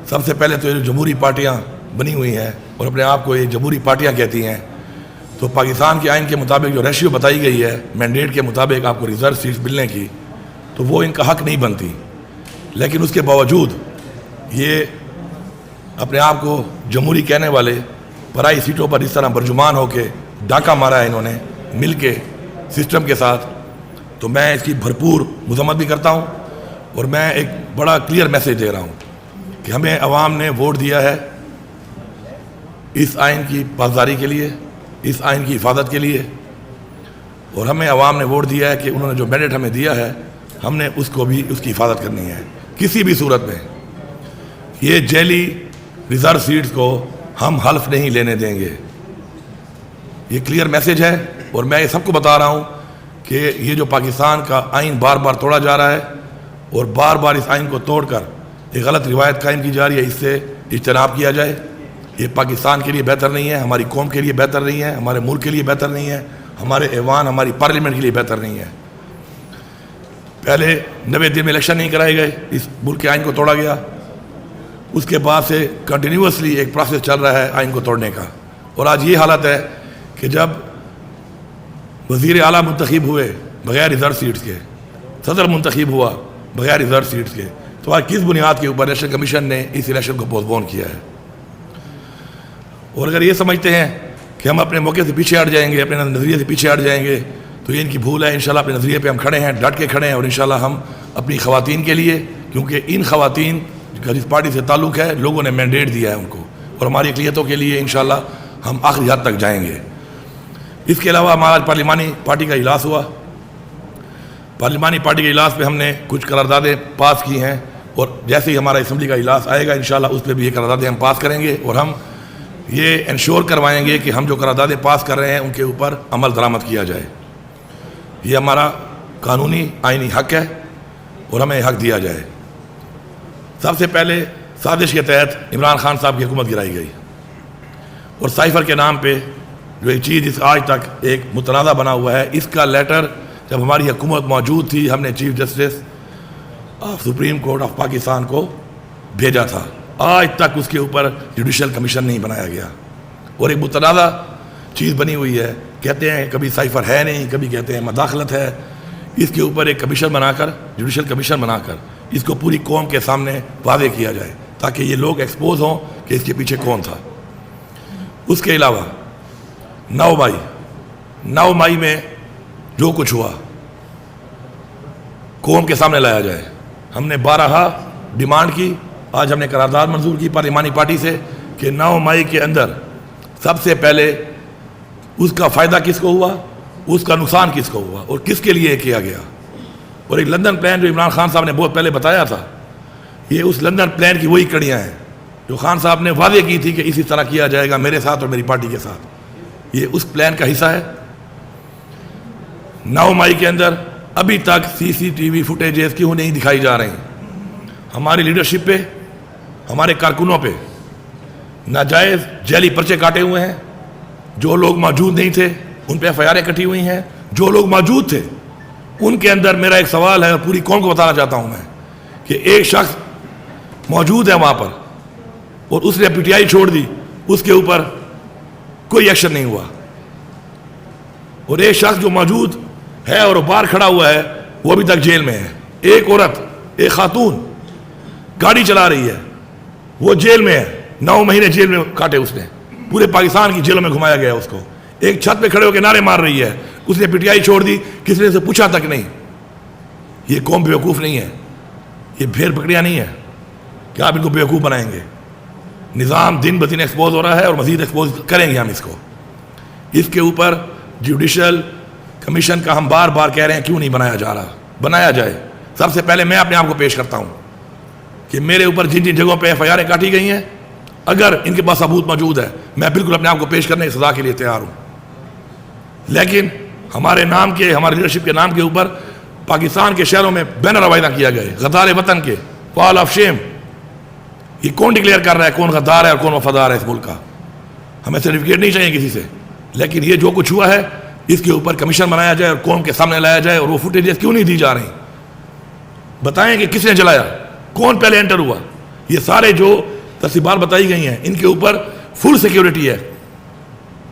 سب سے پہلے تو یہ جمہوری پارٹیاں بنی ہوئی ہیں اور اپنے آپ کو یہ جمہوری پارٹیاں کہتی ہیں، تو پاکستان کے آئین کے مطابق جو ریشیو بتائی گئی ہے مینڈیٹ کے مطابق آپ کو ریزرو سیٹس ملنے کی، تو وہ ان کا حق نہیں بنتی، لیکن اس کے باوجود یہ اپنے آپ کو جمہوری کہنے والے پرائی سیٹوں پر اس طرح برجمان ہو کے ڈاکہ مارا ہے انہوں نے مل کے سسٹم کے ساتھ. تو میں اس کی بھرپور مذمت بھی کرتا ہوں اور میں ایک بڑا کلیئر میسیج دے رہا ہوں کہ ہمیں عوام نے ووٹ دیا ہے اس آئین کی پاسداری کے لیے، اس آئین کی حفاظت کے لیے، اور ہمیں عوام نے ووٹ دیا ہے کہ انہوں نے جو مینڈیٹ ہمیں دیا ہے ہم نے اس کو بھی اس کی حفاظت کرنی ہے. کسی بھی صورت میں یہ جیلی ریزرو سیٹس کو ہم حلف نہیں لینے دیں گے. یہ کلیئر میسیج ہے اور میں یہ سب کو بتا رہا ہوں کہ یہ جو پاکستان کا آئین بار بار توڑا جا رہا ہے اور بار بار اس آئین کو توڑ کر ایک غلط روایت قائم کی جا رہی ہے، اس سے اجتناب کیا جائے. یہ پاکستان کے لیے بہتر نہیں ہے، ہماری قوم کے لیے بہتر نہیں ہے، ہمارے ملک کے لیے بہتر نہیں ہے، ہمارے ایوان ہماری پارلیمنٹ کے لیے بہتر نہیں ہے. پہلے 90 دن میں الیکشن نہیں کرائے گئے، اس ملک کے آئین کو توڑا گیا. اس کے بعد سے کنٹینیوسلی ایک پروسیس چل رہا ہے آئین کو توڑنے کا، اور آج یہ حالت ہے کہ جب وزیر اعلیٰ منتخب ہوئے بغیر ریزرو سیٹس کے، صدر منتخب ہوا بغیر ریزرو سیٹس کے، تو آج کس بنیاد کے اوپر الیکشن کمیشن نے اس الیکشن کو پوسٹ پون کیا ہے؟ اور اگر یہ سمجھتے ہیں کہ ہم اپنے موقع سے پیچھے ہٹ جائیں گے، اپنے نظریے سے پیچھے ہٹ جائیں گے، تو یہ ان کی بھول ہے. انشاءاللہ اپنے نظریے پہ ہم کھڑے ہیں، ڈٹ کے کھڑے ہیں، اور انشاءاللہ ہم اپنی خواتین کے لیے، کیونکہ ان خواتین کا جس پارٹی سے تعلق ہے لوگوں نے مینڈیٹ دیا ہے ان کو، اور ہماری اقلیتوں کے لیے انشاءاللہ ہم آخری حد تک جائیں گے. اس کے علاوہ ہمارا پارلیمانی پارٹی کا اجلاس ہوا. پارلیمانی پارٹی کے اجلاس پہ ہم نے کچھ قراردادیں پاس کی ہیں، اور جیسے ہی ہمارا اسمبلی کا اجلاس آئے گا انشاءاللہ اس پہ بھی یہ قراردادیں ہم پاس کریں گے، اور ہم یہ انشور کروائیں گے کہ ہم جو قراردادیں پاس کر رہے ہیں ان کے اوپر عمل درآمد کیا جائے. یہ ہمارا قانونی آئینی حق ہے اور ہمیں حق دیا جائے. سب سے پہلے سازش کے تحت عمران خان صاحب کی حکومت گرائی گئی، اور سائفر کے نام پہ جو ایک چیز اس آج تک ایک متنازع بنا ہوا ہے، اس کا لیٹر جب ہماری حکومت موجود تھی ہم نے chief justice of supreme court of Pakistan کو بھیجا تھا. آج تک اس کے اوپر جوڈیشل کمیشن نہیں بنایا گیا، اور ایک متنازع چیز بنی ہوئی ہے. کہتے ہیں کبھی سائفر ہے نہیں، کبھی کہتے ہیں مداخلت ہے. اس کے اوپر ایک کمیشن بنا کر، جوڈیشل کمیشن بنا کر اس کو پوری قوم کے سامنے واضح کیا جائے تاکہ یہ لوگ ایکسپوز ہوں کہ اس کے پیچھے کون تھا. اس کے علاوہ 9 مئی میں جو کچھ ہوا قوم کے سامنے لایا جائے. ہم نے 12 ڈیمانڈ کی، آج ہم نے قرارداد منظور کی پارلیمانی پارٹی سے کہ 9 مئی کے اندر سب سے پہلے اس کا فائدہ کس کو ہوا، اس کا نقصان کس کو ہوا، اور کس کے لیے کیا گیا. اور ایک لندن پلان جو عمران خان صاحب نے بہت پہلے بتایا تھا، یہ اس لندن پلان کی وہی کڑیاں ہیں جو خان صاحب نے واضح کی تھی کہ اسی طرح کیا جائے گا میرے ساتھ اور میری پارٹی کے ساتھ. یہ اس پلان کا حصہ ہے. 9 مئی کے اندر ابھی تک CCTV فوٹیجز کیوں نہیں دکھائی جا رہی؟ ہماری لیڈرشپ پہ، ہمارے کارکنوں پہ ناجائز جعلی پرچے کاٹے ہوئے ہیں. جو لوگ موجود نہیں تھے ان پہ FIR کٹی ہوئی ہیں. جو لوگ موجود تھے ان کے اندر میرا ایک سوال ہے اور پوری قوم کو بتانا چاہتا ہوں میں کہ ایک شخص موجود ہے وہاں پر اور اس نے PTI چھوڑ دی، اس کے اوپر کوئی ایکشن نہیں ہوا. اور ایک شخص جو موجود ہے اور باہر کھڑا ہوا ہے وہ ابھی تک جیل میں ہے. ایک عورت، ایک خاتون گاڑی چلا رہی ہے، وہ جیل میں ہے. 9 مہینے جیل میں کاٹے اس نے، پورے پاکستان کی جیلوں میں گھمایا گیا اس کو. ایک چھت پہ کھڑے ہو کے نعرے مار رہی ہے، اس نے PTI چھوڑ دی، کسی نے سے پوچھا تک نہیں. یہ قوم بیوقوف نہیں ہے، یہ بھیڑ بکریاں نہیں ہے کہ آپ ان کو بیوقوف بنائیں گے. نظام دن بدن ایکسپوز ہو رہا ہے اور مزید ایکسپوز کریں گے ہم اس کو. اس کے اوپر جوڈیشل کمیشن کا ہم بار بار کہہ رہے ہیں کیوں نہیں بنایا جا رہا؟ بنایا جائے. سب سے پہلے میں اپنے آپ کو پیش کرتا ہوں کہ میرے اوپر جن جن جگہوں پہ FIR کاٹی گئی ہیں، اگر ان کے پاس ثبوت موجود ہے میں بالکل اپنے آپ کو پیش کرنے کی سزا کے لیے تیار ہوں. لیکن ہمارے نام کے، ہماری لیڈرشپ کے نام کے اوپر پاکستان کے شہروں میں بینر روانہ کیا گئے غدار وطن کے، وال آف شیم. یہ کون ڈکلیئر کر رہا ہے کون غدار ہے اور کون وفادار ہے اس ملک کا؟ ہمیں سرٹیفکیٹ نہیں چاہیے کسی سے، لیکن یہ جو کچھ ہوا ہے اس کے اوپر کمیشن بنایا جائے اور قوم کے سامنے لایا جائے. اور وہ فوٹیجز کیوں نہیں دی جا رہی؟ بتائیں کہ کس نے جلایا، کون پہلے انٹر ہوا. یہ سارے جو ترتیبات بتائی گئی ہیں، ان کے اوپر فل سیکیورٹی ہے،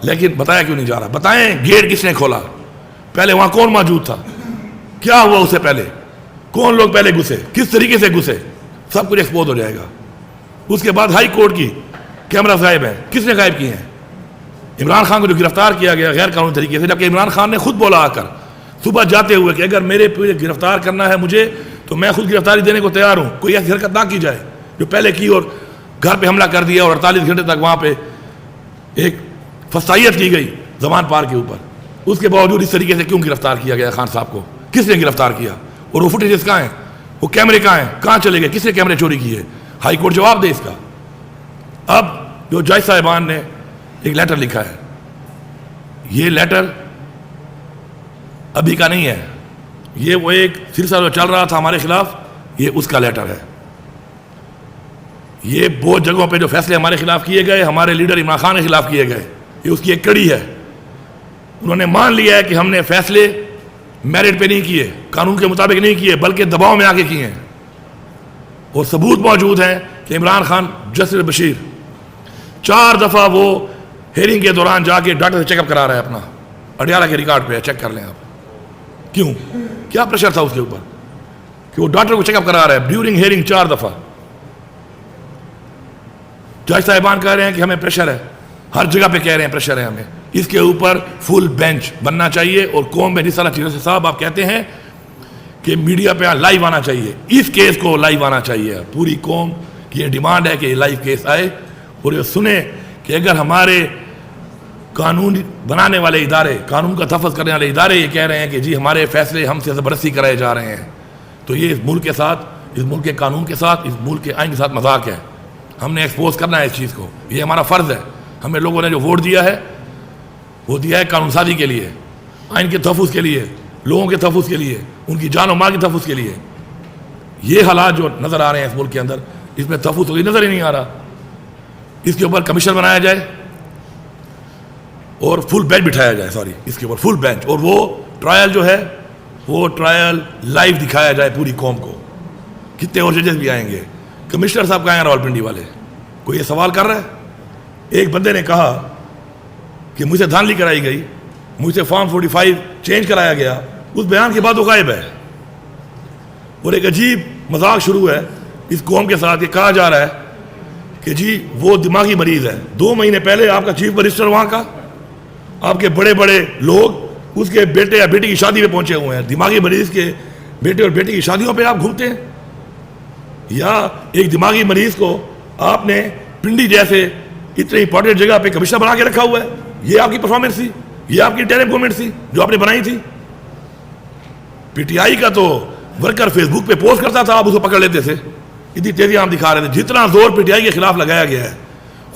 لیکن بتایا کیوں نہیں جا رہا؟ بتائیں گیٹ کس نے کھولا؟ پہلے وہاں کون موجود تھا؟ کیا ہوا اسے پہلے؟ کون لوگ پہلے گھسے؟ کس طریقے سے گھسے؟ سب کچھ ایکسپوز ہو جائے گا۔ اس کے بعد ہائی کورٹ کی کیمرہ غائب ہے، کس نے غائب کیے ہیں؟ عمران خان کو جو گرفتار کیا گیا غیر قانونی طریقے سے، جبکہ عمران خان نے خود بولا آ کر صبح جاتے ہوئے کہ اگر میرے پہ گرفتار کرنا ہے مجھے تو میں خود گرفتاری دینے کو تیار ہوں، کوئی ایسی حرکت نہ کی جائے جو پہلے کی اور گھر پہ حملہ کر دیا اور 48 گھنٹے تک وہاں پہ ایک فسائیت کی گئی زمان پار کے اوپر۔ اس کے باوجود اس طریقے سے کیوں گرفتار کیا گیا خان صاحب کو؟ کس نے گرفتار کیا؟ اور وہ فوٹیجز کہاں ہیں؟ وہ کیمرے کہاں ہیں؟ کہاں چلے گئے؟ کس نے کیمرے چوری کیے؟ ہائی کورٹ جواب دے اس کا۔ اب جو جج صاحبان نے ایک لیٹر لکھا ہے، یہ لیٹر ابھی کا نہیں ہے، یہ وہ ایک سلسلہ جو چل رہا تھا ہمارے خلاف، یہ اس کا لیٹر ہے۔ یہ بہت جگہوں پہ جو فیصلے ہمارے خلاف کیے گئے، ہمارے لیڈر عمران خان کے خلاف کیے گئے، یہ اس کی ایک کڑی ہے۔ انہوں نے مان لیا ہے کہ ہم نے فیصلے میرٹ پہ نہیں کیے، قانون کے مطابق نہیں کیے، بلکہ دباؤ میں آ کے کیے ہیں، اور ثبوت موجود ہیں کہ عمران خان جسٹس بشیر 4 دفعہ وہ ہیئرنگ کے دوران جا کے ڈاکٹر سے چیک اپ کرا رہا ہے اپنا، اڈیالہ کے ریکارڈ پہ چیک کر لیں آپ۔ کیوں؟ کیا پریشر تھا اس کے اوپر کہ وہ ڈاکٹر کو چیک اپ کرا رہا ہے ڈیورنگ ہیئرنگ 4 دفعہ؟ جج صاحبان کہہ رہے ہیں کہ ہمیں پریشر ہے، ہر جگہ پہ کہہ رہے ہیں پریشر ہے ہمیں، اس کے اوپر فل بینچ بننا چاہیے، اور قوم میں جس طرح چیزیں صاحب آپ کہتے ہیں کہ میڈیا پہ لائیو آنا چاہیے، اس کیس کو لائیو آنا چاہیے۔ پوری قوم کی یہ ڈیمانڈ ہے کہ یہ لائیو کیس آئے اور یہ سنیں کہ اگر ہمارے قانون بنانے والے ادارے، قانون کا تحفظ کرنے والے ادارے یہ کہہ رہے ہیں کہ جی ہمارے فیصلے ہم سے زبردستی کرائے جا رہے ہیں، تو یہ اس ملک کے ساتھ، اس ملک کے قانون کے ساتھ، اس ملک کے آئین کے ساتھ مذاق ہے۔ ہم نے ایکسپوز کرنا ہے اس چیز کو، یہ ہمارا فرض ہے۔ ہمیں لوگوں نے جو ووٹ دیا ہے وہ دیا ہے قانون سازی کے لیے، آئین کے تحفظ کے لیے، لوگوں کے تحفظ کے لیے، ان کی جان و مال کے تحفظ کے لیے۔ یہ حالات جو نظر آ رہے ہیں اس ملک کے اندر، اس میں تحفظ کوئی نظر ہی نہیں آ رہا۔ اس کے اوپر کمیشن بنایا جائے اور فل بینچ بٹھایا جائے، اس کے اوپر فل بینچ، اور وہ ٹرائل جو ہے وہ ٹرائل لائیو دکھایا جائے پوری قوم کو۔ کتنے اور ججز بھی آئیں گے؟ کمشنر صاحب کہاں ہیں راولپنڈی والے؟ کوئی یہ سوال کر رہا ہے؟ ایک بندے نے کہا کہ مجھ سے دھاندلی کرائی گئی، مجھ سے فارم 45 چینج کرایا گیا، اس بیان کے بعد وہ غائب ہے۔ اور ایک عجیب مذاق شروع ہے اس قوم کے ساتھ، یہ کہا جا رہا ہے کہ جی وہ دماغی مریض ہے۔ 2 مہینے پہلے آپ کا چیف منسٹر وہاں کا، آپ کے بڑے بڑے لوگ اس کے بیٹے یا بیٹی کی شادی پہ پہنچے ہوئے ہیں۔ دماغی مریض کے بیٹے اور بیٹی کی شادیوں پہ آپ گھومتے ہیں؟ یا ایک دماغی مریض کو آپ نے پنڈی جیسے اتنی امپورٹنٹ جگہ پہ کمشنر بنا کے رکھا ہوا ہے؟ یہ آپ کی پرفارمنس تھی؟ یہ آپ کی ٹیرم گورنمنٹ تھی جو آپ نے بنائی تھی؟ پی ٹی آئی کا تو ورکر فیس بک پہ پوسٹ کرتا تھا، آپ اسے پکڑ لیتے تھے، اتنی تیزی آپ دکھا رہے تھے۔ جتنا زور پی ٹی آئی کے خلاف لگایا گیا ہے،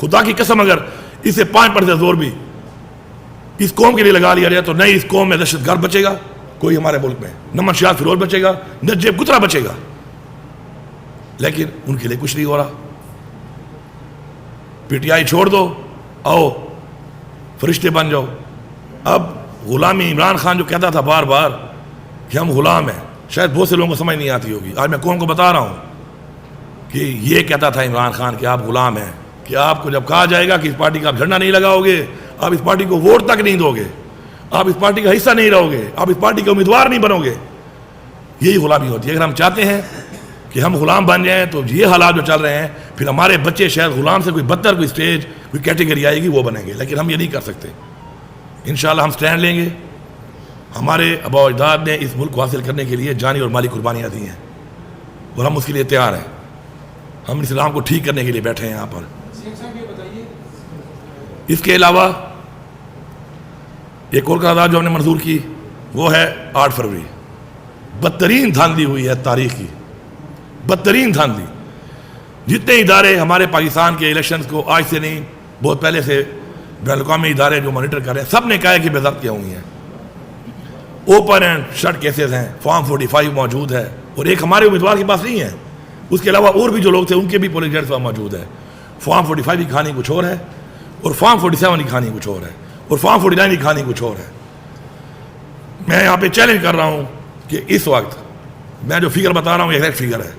خدا کی قسم اگر اس سے 5% زور بھی اس قوم کے لیے لگا لیا جائے تو نہ اس قوم میں دہشت گرد بچے گا کوئی ہمارے ملک میں، نہ منشیات فروش بچے گا، نہ جیب کترا بچے گا۔ لیکن ان کے لیے کچھ نہیں ہو رہا۔ پی ٹی آئی چھوڑ دو، آؤ فرشتے بن جاؤ۔ اب غلامی، عمران خان جو کہتا تھا بار بار کہ ہم غلام ہیں، شاید بہت سے لوگوں کو سمجھ نہیں آتی ہوگی۔ آج میں قوم کو بتا رہا ہوں کہ یہ کہتا تھا عمران خان کہ آپ غلام ہیں، کہ آپ کو جب کہا جائے گا کہ اس پارٹی کا آپ جھنڈا نہیں لگاؤ گے، آپ اس پارٹی کو ووٹ تک نہیں دو گے، آپ اس پارٹی کا حصہ نہیں رہو گے، آپ اس پارٹی کے امیدوار نہیں بنو گے، یہی غلامی ہوتی ہے۔ اگر ہم چاہتے ہیں کہ ہم غلام بن جائیں تو یہ حالات جو چل رہے ہیں، پھر ہمارے بچے شاید غلام سے کوئی بدتر کوئی سٹیج، کوئی کیٹیگری آئے گی وہ بنیں گے، لیکن ہم یہ نہیں کر سکتے۔ انشاءاللہ ہم سٹینڈ لیں گے۔ ہمارے آباء و اجداد نے اس ملک کو حاصل کرنے کے لیے جانی اور مالی قربانیاں دی ہیں اور ہم اس کے لیے تیار ہیں۔ ہم اسلام کو ٹھیک کرنے کے لیے بیٹھے ہیں یہاں پر۔ اس کے علاوہ ایک اور قرارداد جو ہم نے منظور کی وہ ہے 8 فروری۔ بدترین دھاندلی ہوئی ہے تاریخ کی، بدترین دھاندلی۔ جتنے ادارے ہمارے پاکستان کے الیکشنز کو آج سے نہیں بہت پہلے سے بین الاقوامی ادارے جو مانیٹر کر رہے ہیں، سب نے کہا ہے کہ بے ضابطگیاں ہوئی ہیں۔ اوپن اینڈ شٹ کیسز ہیں، فارم 45 موجود ہے، اور ایک ہمارے امیدوار کے پاس نہیں ہے، اس کے علاوہ اور بھی جو لوگ تھے ان کے بھی پولنگ ایجنٹس وہاں موجود ہے۔ فارم 45 کی کہانی کچھ اور ہے، اور فارم 47 کی کہانی کچھ اور ہے، اور فارم 49 کی کہانی کچھ اور ہے۔ میں یہاں پہ چیلنج کر رہا ہوں کہ اس وقت میں جو فگر بتا رہا ہوں یہ ایگزیکٹ فگر ہے۔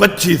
25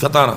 17।